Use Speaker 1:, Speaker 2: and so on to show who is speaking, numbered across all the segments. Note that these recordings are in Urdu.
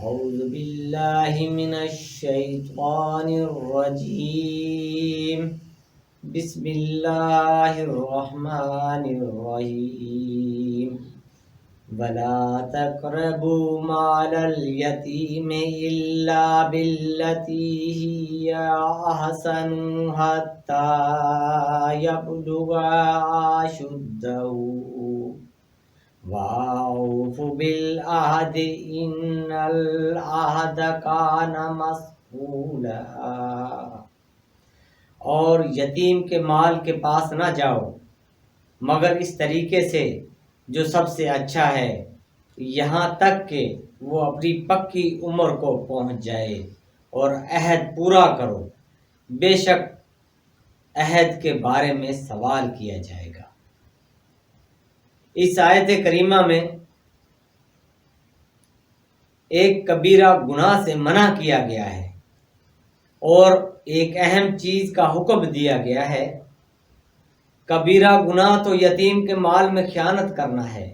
Speaker 1: أعوذ بالله من الشيطان الرجيم. بسم الله الرحمن الرحيم. ولا تقربوا مال اليتيم إلا بالتي هي أحسن حتى يبلغ أشده وَأَوْفُوا بِالْعَهْدِ إِنَّ الْعَهْدَ كَانَ مَسْئُولًا۔ اور یتیم کے مال کے پاس نہ جاؤ مگر اس طریقے سے جو سب سے اچھا ہے، یہاں تک کہ وہ اپنی پکی عمر کو پہنچ جائے، اور عہد پورا کرو، بے شک عہد کے بارے میں سوال کیا جائے گا۔ اس آیت کریمہ میں ایک کبیرہ گناہ سے منع کیا گیا ہے اور ایک اہم چیز کا حکم دیا گیا ہے۔ کبیرہ گناہ تو یتیم کے مال میں خیانت کرنا ہے،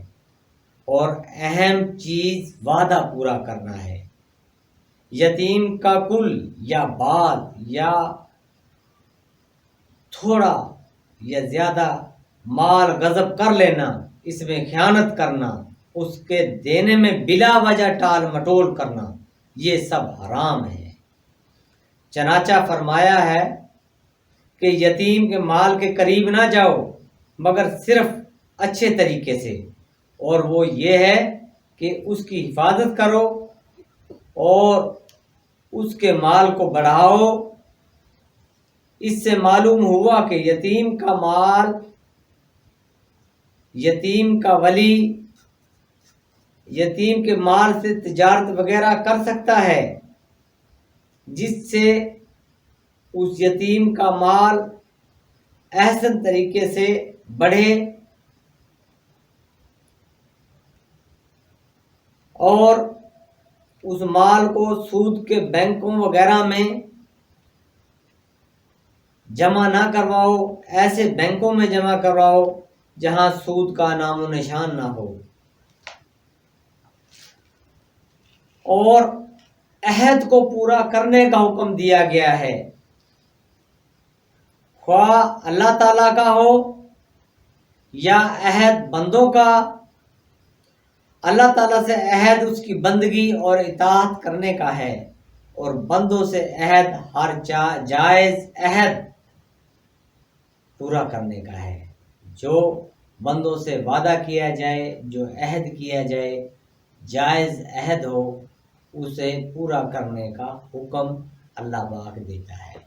Speaker 1: اور اہم چیز وعدہ پورا کرنا ہے۔ یتیم کا کل یا بعض یا تھوڑا یا زیادہ مال غصب کر لینا، اس میں خیانت کرنا، اس کے دینے میں بلا وجہ ٹال مٹول کرنا، یہ سب حرام ہے۔ چنانچہ فرمایا ہے کہ یتیم کے مال کے قریب نہ جاؤ مگر صرف اچھے طریقے سے، اور وہ یہ ہے کہ اس کی حفاظت کرو اور اس کے مال کو بڑھاؤ۔ اس سے معلوم ہوا کہ یتیم کا مال، یتیم کا ولی یتیم کے مال سے تجارت وغیرہ کر سکتا ہے، جس سے اس یتیم کا مال احسن طریقے سے بڑھے اور اس مال کو سود کے بینکوں وغیرہ میں جمع نہ کرواؤ، ایسے بینکوں میں جمع کرواؤ جہاں سود کا نام و نشان نہ ہو۔ اور عہد کو پورا کرنے کا حکم دیا گیا ہے، خواہ اللہ تعالیٰ کا ہو یا عہد بندوں کا۔ اللہ تعالیٰ سے عہد اس کی بندگی اور اطاعت کرنے کا ہے، اور بندوں سے عہد ہر جائز عہد پورا کرنے کا ہے۔ جو بندوں سے وعدہ کیا جائے، جو عہد کیا جائے، جائز عہد ہو، اسے پورا کرنے کا حکم اللہ پاک دیتا ہے۔